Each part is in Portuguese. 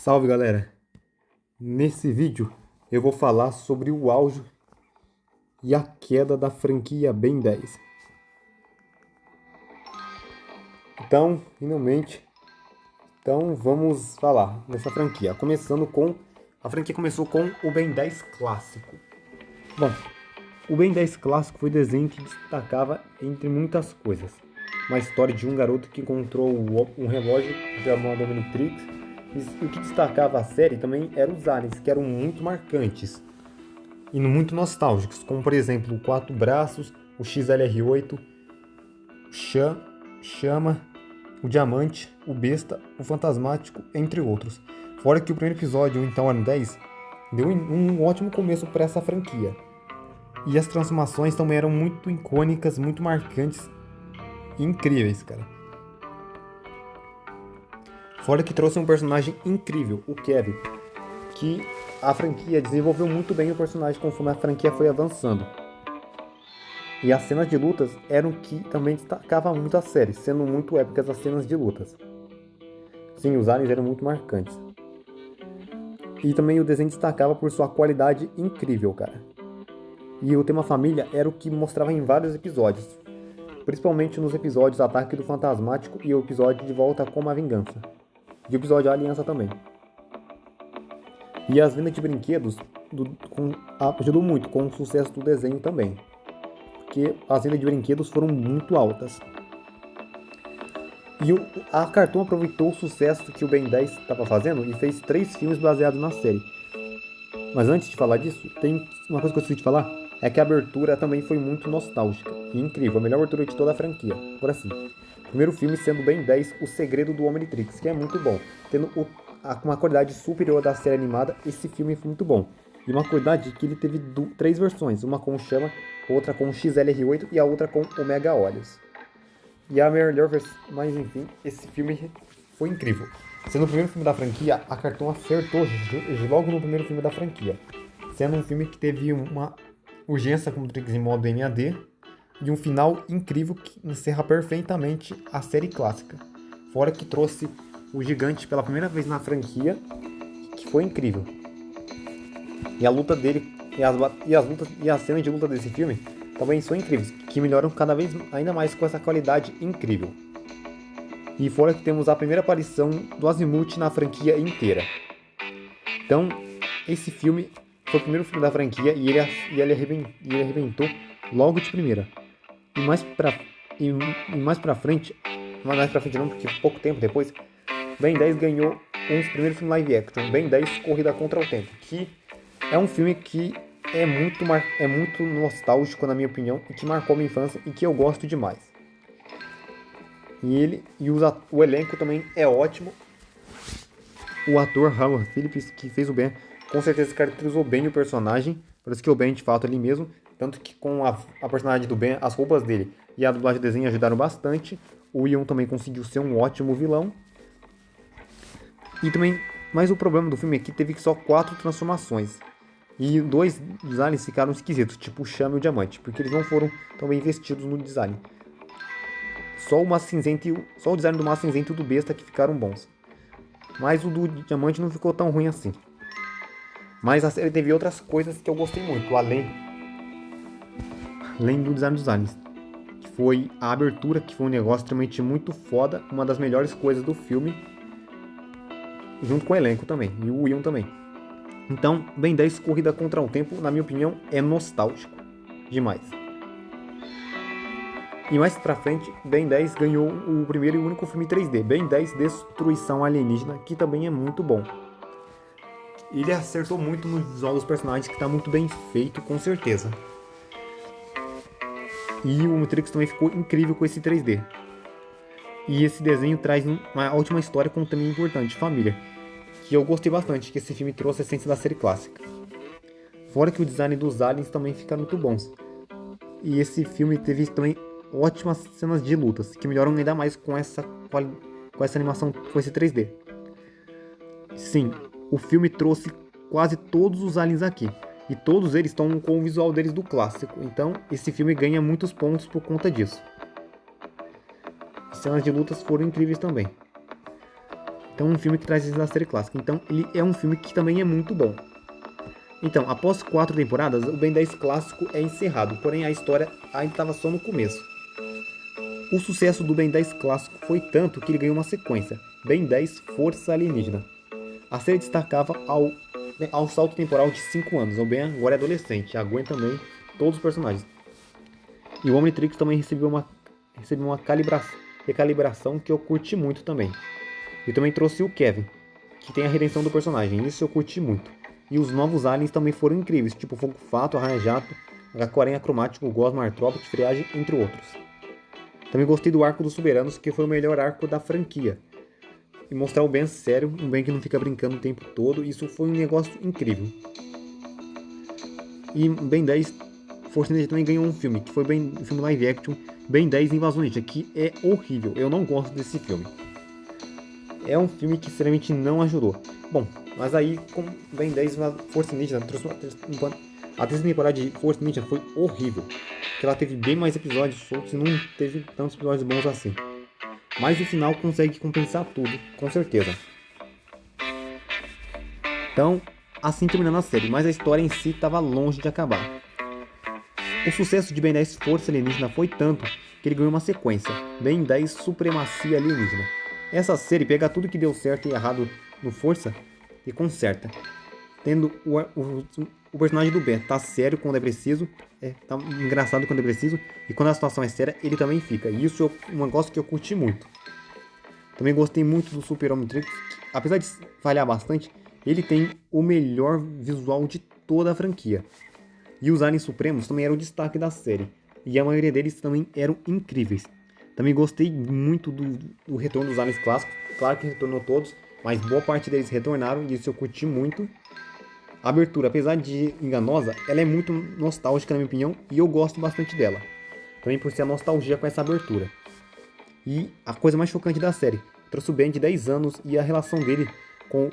Salve galera! Nesse vídeo eu vou falar sobre o auge e a queda da franquia Ben 10. Então, finalmente, vamos falar dessa franquia. A franquia começou com o Ben 10 clássico. Bom, o Ben 10 clássico foi um desenho que destacava entre muitas coisas. Uma história de um garoto que encontrou um relógio chamado Omnitrix. E o que destacava a série também eram os aliens, que eram muito marcantes e muito nostálgicos, como por exemplo o Quatro Braços, o XLR8, o Chama, o Diamante, o Besta, o Fantasmático, entre outros. Fora que o primeiro episódio, o Então Ano 10, deu um ótimo começo para essa franquia. E as transformações também eram muito icônicas, muito marcantes e incríveis, cara. Fora que trouxe um personagem incrível, o Kevin, que a franquia desenvolveu muito bem o personagem conforme a franquia foi avançando. E as cenas de lutas eram o que também destacava muito a série, sendo muito épicas as cenas de lutas. Sim, os aliens eram muito marcantes. E também o desenho destacava por sua qualidade incrível, cara. E o tema família era o que mostrava em vários episódios, principalmente nos episódios Ataque do Fantasmático e o episódio De Volta com a Vingança. E o episódio Aliança também. E as vendas de brinquedos ajudou muito com o sucesso do desenho também. Porque as vendas de brinquedos foram muito altas. E a Cartoon aproveitou o sucesso que o Ben 10 estava fazendo e fez 3 filmes baseados na série. Mas antes de falar disso, tem uma coisa que eu esqueci de falar. É que a abertura também foi muito nostálgica e incrível. A melhor abertura de toda a franquia. Agora sim. Primeiro filme sendo Ben 10, O Segredo do Omnitrix, que é muito bom. Tendo uma qualidade superior da série animada, esse filme foi muito bom. E uma qualidade que ele teve 3 versões, uma com o Chama, outra com o XLR8 e a outra com o Mega Olhos. E a melhor versão, mas enfim, esse filme foi incrível. Sendo o primeiro filme da franquia, a Cartoon acertou logo no primeiro filme da franquia. Sendo um filme que teve uma urgência com o Trix em modo NAD, e um final incrível que encerra perfeitamente a série clássica. Fora que trouxe o gigante pela primeira vez na franquia, que foi incrível. E a luta dele, e as cenas de luta desse filme também são incríveis, que melhoram cada vez ainda mais com essa qualidade incrível. E fora que temos a primeira aparição do Azimuth na franquia inteira. Então, esse filme foi o primeiro filme da franquia e ele arrebentou logo de primeira. E mais pra frente não, porque pouco tempo depois, Ben 10 ganhou um dos primeiros filmes live action, Ben 10 Corrida Contra o Tempo, que é um filme que é muito nostálgico na minha opinião, e que marcou minha infância e que eu gosto demais. O elenco também é ótimo. O ator Howard Phillips, que fez o Ben, com certeza caracterizou bem o personagem, parece que o Ben de fato ali mesmo. Tanto que com a personagem do Ben, as roupas dele e a dublagem do desenho ajudaram bastante. O Ian também conseguiu ser um ótimo vilão. Mas o problema do filme é que teve só 4 transformações. E 2 designs ficaram esquisitos, tipo o Chama e o Diamante, porque eles não foram tão bem investidos no design. Só o design do Massa Cinzento e do Besta que ficaram bons. Mas o do Diamante não ficou tão ruim assim. Mas a série teve outras coisas que eu gostei muito, além do design dos aliens, que foi a abertura, que foi um negócio realmente muito foda, uma das melhores coisas do filme, junto com o elenco também, e o Ian também. Então, Ben 10 Corrida Contra o Tempo, na minha opinião, é nostálgico demais. E mais pra frente, Ben 10 ganhou o primeiro e único filme 3D, Ben 10 Destruição Alienígena, que também é muito bom. Ele acertou muito no visual dos personagens, que está muito bem feito, com certeza. E o Omnitrix também ficou incrível com esse 3D. E esse desenho traz uma ótima história com um tema importante, família. Que eu gostei bastante, que esse filme trouxe a essência da série clássica. Fora que o design dos aliens também fica muito bons. E esse filme teve também ótimas cenas de lutas, que melhoram ainda mais com essa animação, com esse 3D. Sim, o filme trouxe quase todos os aliens aqui. E todos eles estão com o visual deles do clássico. Então, esse filme ganha muitos pontos por conta disso. As cenas de lutas foram incríveis também. Então, um filme que traz isso da série clássica. Então, ele é um filme que também é muito bom. Então, após 4 temporadas, o Ben 10 clássico é encerrado, porém a história ainda estava só no começo. O sucesso do Ben 10 clássico foi tanto que ele ganhou uma sequência, Ben 10 Força Alienígena. A série destacava ao salto temporal de 5 anos, o Ben agora é adolescente, a Gwen também, todos os personagens. E o Omnitrix também recebeu uma recalibração que eu curti muito também. E também trouxe o Kevin, que tem a redenção do personagem, isso eu curti muito. E os novos aliens também foram incríveis, tipo Fogo Fato, Arranha-Jato, H-40 Cromático, Gosma, Artrópode, Friagem, entre outros. Também gostei do arco dos Soberanos, que foi o melhor arco da franquia. E mostrar o Ben sério, um Ben que não fica brincando o tempo todo, isso foi um negócio incrível. E Ben 10 Força Ninja também ganhou um filme, que foi um filme live action, Ben 10 Invasão Ninja, que é horrível, eu não gosto desse filme. É um filme que sinceramente não ajudou. Bom, mas aí com Ben 10 Força Ninja, a terceira temporada de Força Ninja foi horrível. Porque ela teve bem mais episódios soltos e não teve tantos episódios bons assim. Mas o final consegue compensar tudo, com certeza. Então, assim terminando a série, mas a história em si estava longe de acabar. O sucesso de Ben 10 Força Alienígena foi tanto que ele ganhou uma sequência, Ben 10 Supremacia Alienígena. Essa série pega tudo que deu certo e errado no Força e conserta. Tendo o personagem do Ben tá sério quando é preciso, tá engraçado quando é preciso, e quando a situação é séria, ele também fica. E isso é um negócio que eu curti muito. Também gostei muito do Super Omnitrix, que, apesar de falhar bastante, ele tem o melhor visual de toda a franquia. E os Aliens Supremos também eram o destaque da série, e a maioria deles também eram incríveis. Também gostei muito do retorno dos Aliens clássicos, claro que retornou todos, mas boa parte deles retornaram, e isso eu curti muito. A abertura, apesar de enganosa, ela é muito nostálgica na minha opinião, e eu gosto bastante dela. Também por ser a nostalgia com essa abertura. E a coisa mais chocante da série, trouxe o Ben de 10 anos e a relação dele com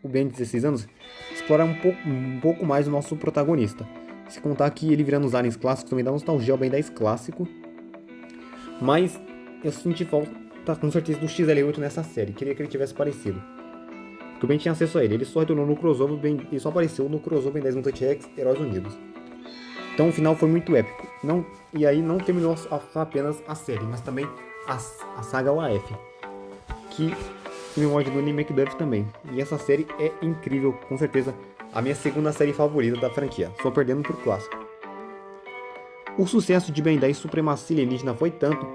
o Ben de 16 anos explora um pouco mais o nosso protagonista. Se contar que ele virando os aliens clássicos também dá nostalgia ao Ben 10 clássico. Mas eu senti falta com certeza do XL8 nessa série, queria que ele tivesse aparecido. Porque o Ben tinha acesso a ele só retornou no crossover, ele só apareceu no crossover Ben 10 Mutant X Heróis Unidos. Então o final foi muito épico. E aí não terminou apenas a série, mas também a saga OAF, que tem um ódio do Annie McDuff também. E essa série é incrível, com certeza a minha segunda série favorita da franquia, só perdendo por clássico. O sucesso de Ben 10 Supremacia Alienígena foi tanto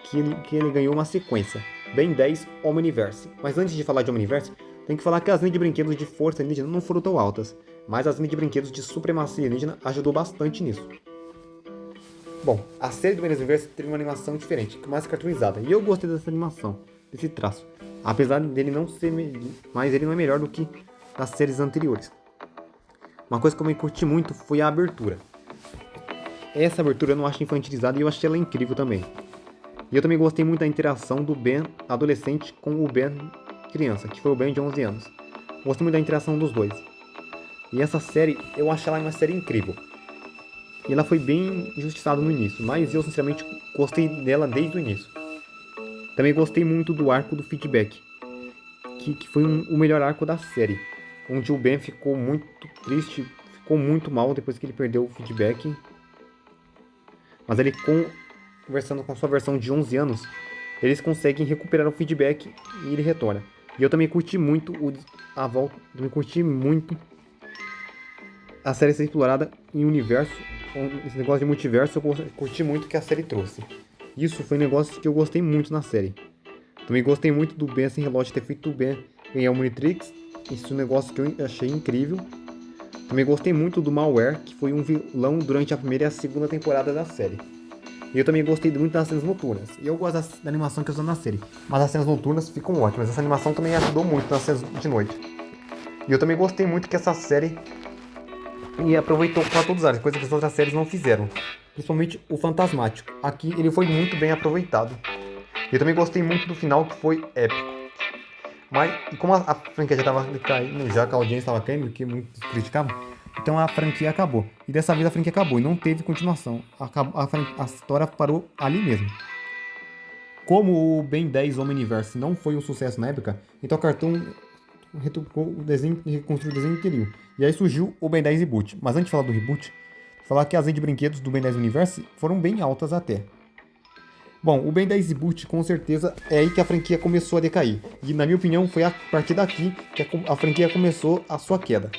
que ele ganhou uma sequência, Ben 10 Omniverse. Mas antes de falar de Omniverse, tem que falar que as vendas de brinquedos de Força Alienígena não foram tão altas, mas as vendas de brinquedos de Supremacia Alienígena ajudou bastante nisso. Bom, a série do Ben 10 Omniverse teve uma animação diferente, mais cartoonizada, e eu gostei dessa animação, desse traço. Apesar dele não ser, mas ele não é melhor do que as séries anteriores. Uma coisa que eu me curti muito foi a abertura. Essa abertura eu não acho infantilizada e eu achei ela incrível também. E eu também gostei muito da interação do Ben adolescente com o Ben criança, que foi o Ben de 11 anos. Gostei muito da interação dos dois. E essa série, eu achei ela uma série incrível. E ela foi bem injustiçada no início, mas eu sinceramente gostei dela desde o início. Também gostei muito do arco do feedback, que foi o melhor arco da série, onde o Ben ficou muito triste, ficou muito mal depois que ele perdeu o feedback. Mas ele, conversando com a sua versão de 11 anos, eles conseguem recuperar o feedback e ele retorna. E eu também curti muito a volta, também curti muito a série ser explorada em universo, esse negócio de multiverso, eu curti muito que a série trouxe. Isso foi um negócio que eu gostei muito na série. Também gostei muito do Ben sem relógio ter feito o Ben ganhar o Omnitrix, isso é um negócio que eu achei incrível. Também gostei muito do Malware, que foi um vilão durante a primeira e a segunda temporada da série. E eu também gostei muito das cenas noturnas. E eu gosto da animação que eu uso na série, mas as cenas noturnas ficam ótimas. Essa animação também ajudou muito nas cenas de noite. E eu também gostei muito que essa série aproveitou para todas as áreas, coisa que as outras séries não fizeram. Principalmente o Fantasmático. Aqui ele foi muito bem aproveitado. E eu também gostei muito do final, que foi épico. Mas, e como a franquia já estava caindo, já que a audiência estava caindo, que muitos criticavam, então a franquia acabou. E dessa vez a franquia acabou e não teve continuação. A história parou ali mesmo. Como o Ben 10 Omniverse não foi um sucesso na época, então a Cartoon retocou o desenho e reconstruiu o desenho inteirinho. E aí surgiu o Ben 10 Reboot. Mas antes de falar do reboot, falar que as vendas de brinquedos do Ben 10 Universe foram bem altas até. Bom, o Ben 10 Reboot com certeza é aí que a franquia começou a decair. E na minha opinião foi a partir daqui que a franquia começou a sua queda.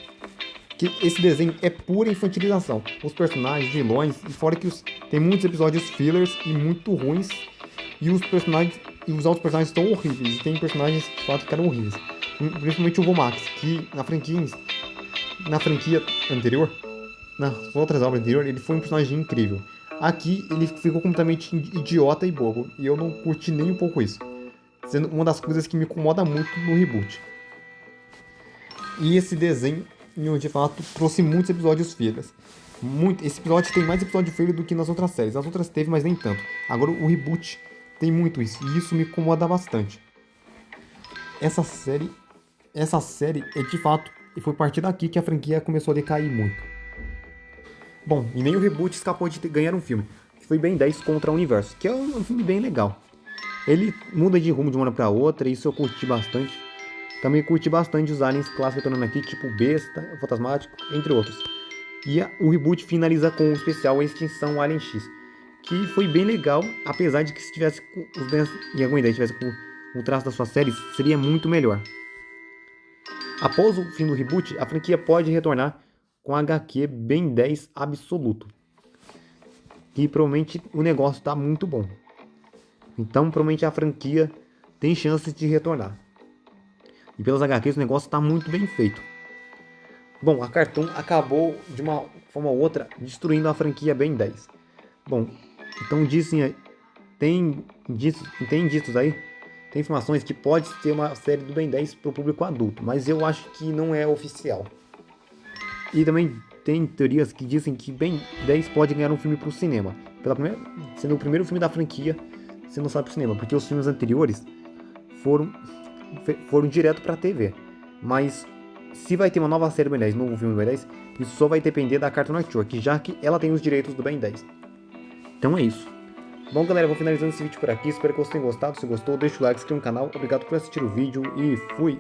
Que esse desenho é pura infantilização. Os personagens, vilões, e fora que tem muitos episódios fillers e muito ruins. E os personagens e os outros personagens estão horríveis. E tem personagens que falam que eram horríveis. Principalmente o Vomax, que na franquia anterior, nas outras obras anteriores, ele foi um personagem incrível. Aqui ele ficou completamente idiota e bobo. E eu não curti nem um pouco isso. Sendo uma das coisas que me incomoda muito no reboot. E esse desenho, de fato, trouxe muitos episódios fillers. Esse episódio tem mais episódio filler do que nas outras séries. As outras teve, mas nem tanto. Agora o reboot tem muito isso. E isso me incomoda bastante. Essa série é de fato, e foi a partir daqui que a franquia começou a decair muito. Bom, e nem o reboot escapou de ganhar um filme, que foi Ben 10 contra o Universo, que é um filme bem legal. Ele muda de rumo de uma hora pra outra, e isso eu curti bastante. Também curti bastante os aliens clássicos retornando aqui, tipo Besta, Fantasmático, entre outros. E o reboot finaliza com o especial A Extinção Alien X, que foi bem legal, apesar de que se tivesse os Ben e alguma ideia tivesse com o traço das suas séries, seria muito melhor. Após o fim do reboot, a franquia pode retornar com a HQ Ben 10 Absoluto. E provavelmente o negócio está muito bom. Então provavelmente a franquia tem chances de retornar. E pelas HQs o negócio está muito bem feito. Bom, a Cartoon acabou de uma forma ou outra destruindo a franquia Ben 10. Bom, então tem ditos aí, tem informações que pode ser uma série do Ben 10 para o público adulto, mas eu acho que não é oficial. E também tem teorias que dizem que Ben 10 pode ganhar um filme para o cinema, sendo o primeiro filme da franquia sendo lançado para o cinema, porque os filmes anteriores foram direto para a TV. Mas se vai ter uma nova série do Ben 10, novo filme do Ben 10, isso só vai depender da Cartoon Network, já que ela tem os direitos do Ben 10. Então é isso. Bom, galera, eu vou finalizando esse vídeo por aqui. Espero que vocês tenham gostado. Se gostou, deixa o like, se inscreva no canal. Obrigado por assistir o vídeo e fui!